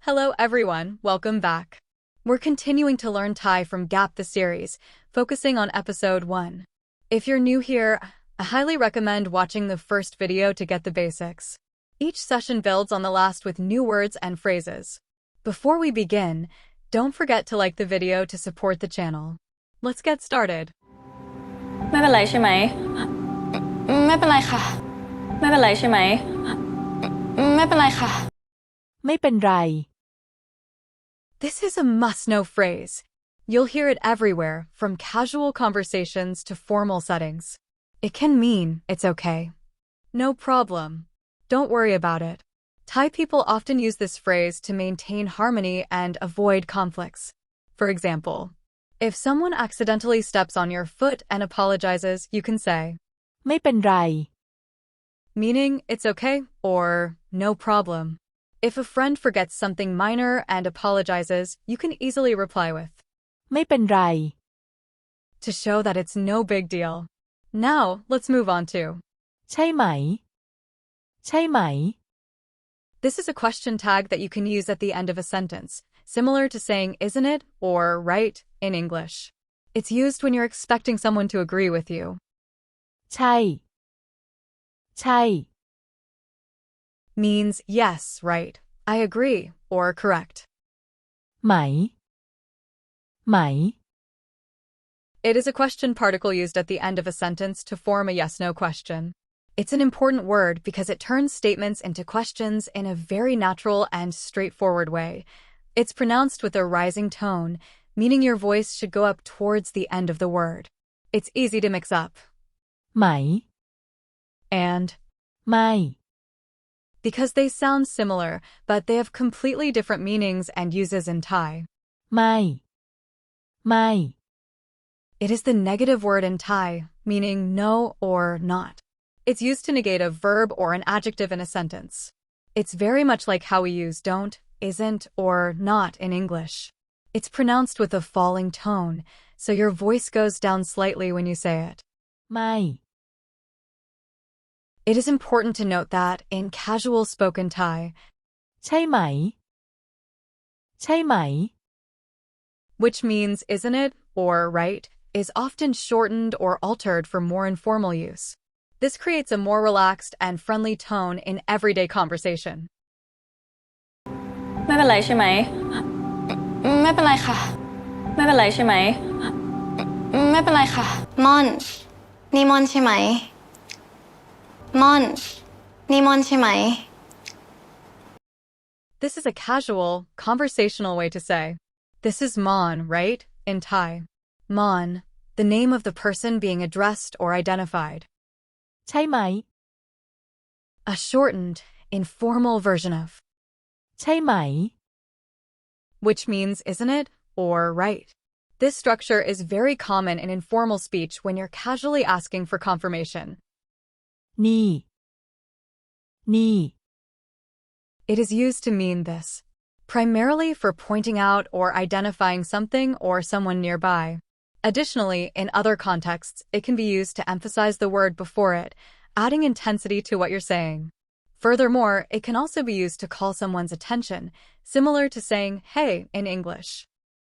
Hello everyone, welcome back. We're continuing to learn Thai from Gap the series, focusing on episode 1. If you're new here, I highly recommend watching the first video to get the basics. Each session builds on the last with new words and phrases. Before we begin, don't forget to like the video to support the channel. Let's get started. ไม่เป็นไรใช่ไหมไม่เป็นไรค่ะไม่เป็นไรใช่ไหมไม่เป็นไรค่ะไม่เป็นไร This is a must-know phrase. You'll hear it everywhere, from casual conversations to formal settings. It can mean it's okay. No problem. Don't worry about it. Thai people often use this phrase to maintain harmony and avoid conflicts. For example, if someone accidentally steps on your foot and apologizes, you can say, ไม่เป็นไร meaning it's okay or no problem. If a friend forgets something minor and apologizes, you can easily reply with, ไม่เป็นไร to show that it's no big deal. Now, let's move on to, ใช่ไหม ใช่ไหม this is a question tag that you can use at the end of a sentence, similar to saying isn't it or right in English. It's used when you're expecting someone to agree with you. ใช่ ใช่ Means yes, right, I agree, or correct. ไหม ไหม It is a question particle used at the end of a sentence to form a yes-no question. It's an important word because it turns statements into questions in a very natural and straightforward way. It's pronounced with a rising tone, meaning your voice should go up towards the end of the word. It's easy to mix up. ไหม And ไม่ because they sound similar, but they have completely different meanings and uses in Thai. ไม่ ไม่ It is the negative word in Thai, meaning no or not. It's used to negate a verb or an adjective in a sentence. It's very much like how we use don't, isn't, or not in English. It's pronounced with a falling tone, so your voice goes down slightly when you say it. ไม่ It is important to note that, in casual spoken Thai, ใช่ไหม ใช่ไหม which means isn't it or right, is often shortened or altered for more informal use. This creates a more relaxed and friendly tone in everyday conversation. ไม่เป็นไรใช่ไหมไม่เป็นไรค่ะไม่เป็นไรใช่ไหมไม่เป็นไรค่ะม่อนนี่ม่อนใช่ไหมม่อนนี่ม่อนใช่ไหม This is a casual, conversational way to say, this is Mon, right, in Thai. Mon, the name of the person being addressed or identified. ใช่ไหม A shortened, informal version of, ใช่ไหม which means isn't it or right. This structure is very common in informal speech when you're casually asking for confirmation. นี่ นี่ It is used to mean this, primarily for pointing out or identifying something or someone nearby. Additionally, in other contexts, it can be used to emphasize the word before it, adding intensity to what you're saying. Furthermore, it can also be used to call someone's attention, similar to saying hey in English.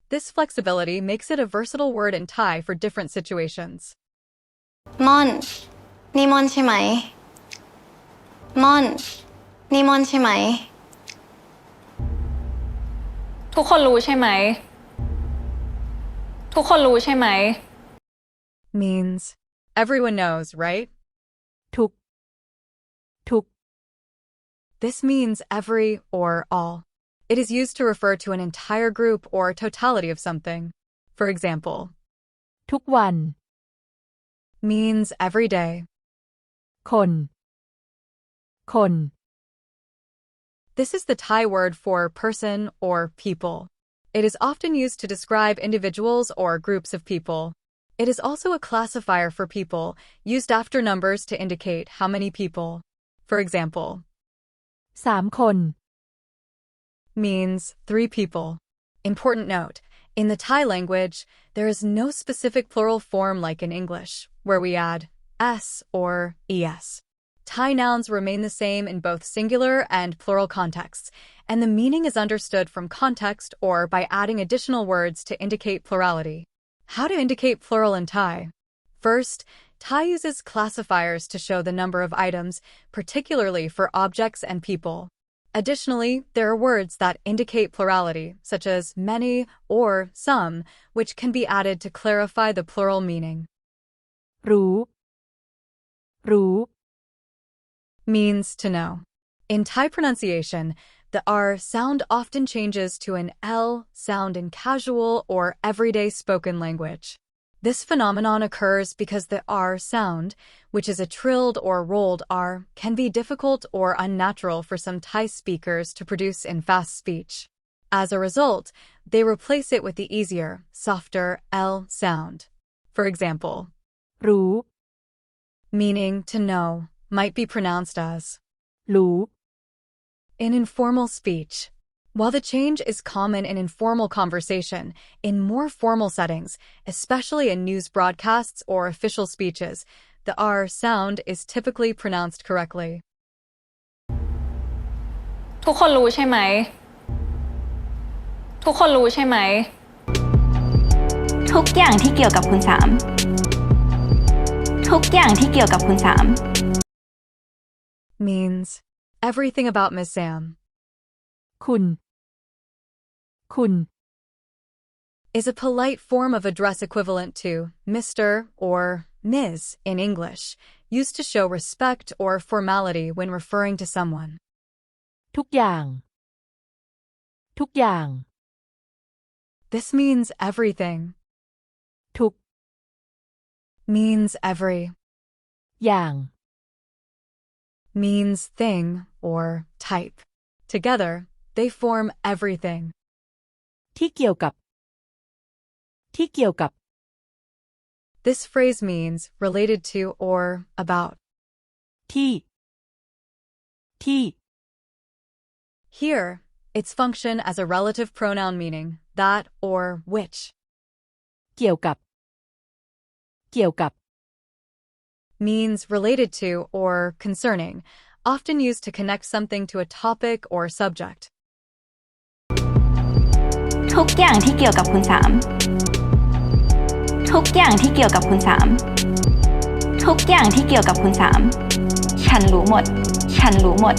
This flexibility makes it a versatile word in Thai for different situations. ม่อนนี่ม่อนใช่ไหมม่อนนี่ม่อนใช่ไหมทุกคนรู้ใช่ไหมทุกคนรู้ใช่ไหม Means everyone knows, right? ทุก ทุก This means every or all. It is used to refer to an entire group or totality of something. For example, ทุกวัน means every day. คน คน This is the Thai word for person or people. It is often used to describe individuals or groups of people. It is also a classifier for people, used after numbers to indicate how many people. For example, สามคน means 3 people. Important note, in the Thai language, there is no specific plural form like in English, where we add s or es. Thai nouns remain the same in both singular and plural contexts, and the meaning is understood from context or by adding additional words to indicate plurality. How to indicate plural in Thai? First, Thai uses classifiers to show the number of items, particularly for objects and people. Additionally, there are words that indicate plurality, such as many or some, which can be added to clarify the plural meaning. รู้ รู้ Means to know. In Thai pronunciation, the R sound often changes to an L sound in casual or everyday spoken language. This phenomenon occurs because the R sound, which is a trilled or rolled R, can be difficult or unnatural for some Thai speakers to produce in fast speech. As a result, they replace it with the easier, softer L sound. For example, รู้ meaning to know might be pronounced as รู้ in informal speech. While the change is common in informal conversation, in more formal settings, especially in news broadcasts or official speeches, the R sound is typically pronounced correctly. ทุกคนรู้ใช่ไหม ทุกคนรู้ใช่ไหม ทุกอย่างที่เกี่ยวกับคุณสาม ทุกอย่างที่เกี่ยวกับคุณสาม Means everything about Ms. Sam. คุณ คุณ Is a polite form of address equivalent to Mr. or Ms. in English, used to show respect or formality when referring to someone. ทุกอย่าง ทุกอย่าง This means everything. ทุก Means every. อย่าง Means thing or type. Together, they form everything. ที่เกี่ยวกับ ที่เกี่ยวกับ This phrase means related to or about. ที่ ที่ Here, its function as a relative pronoun meaning that or which. เกี่ยวกับ เกี่ยวกับ Means related to or concerning, often used to connect something to a topic or subject. ทุกอย่างที่เกี่ยวกับคุณสาม ทุกอย่างที่เกี่ยวกับคุณสาม ทุกอย่างที่เกี่ยวกับคุณสาม ฉันรู้หมด ฉันรู้หมด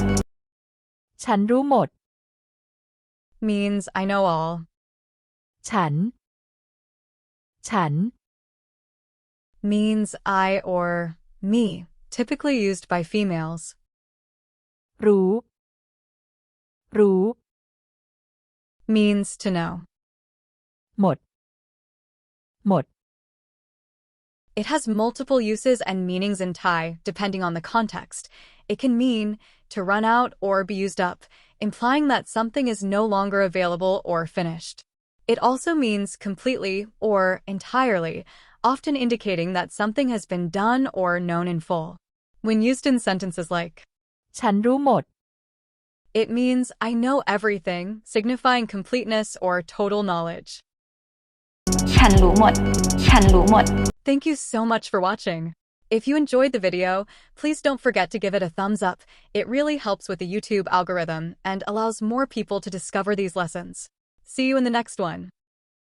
ฉันรู้หมด Means I know all. ฉัน ฉัน Means I or me, typically used by females. รู้ รู้ Means to know. หมด หมด It has multiple uses and meanings in Thai, depending on the context. It can mean to run out or be used up, implying that something is no longer available or finished. It also means completely or entirely, often indicating that something has been done or known in full. When used in sentences like, ฉันรู้หมด it means I know everything, signifying completeness or total knowledge. ฉันรู้หมด ฉันรู้หมด Thank you so much for watching. If you enjoyed the video, please don't forget to give it a thumbs up. It really helps with the YouTube algorithm and allows more people to discover these lessons. See you in the next one.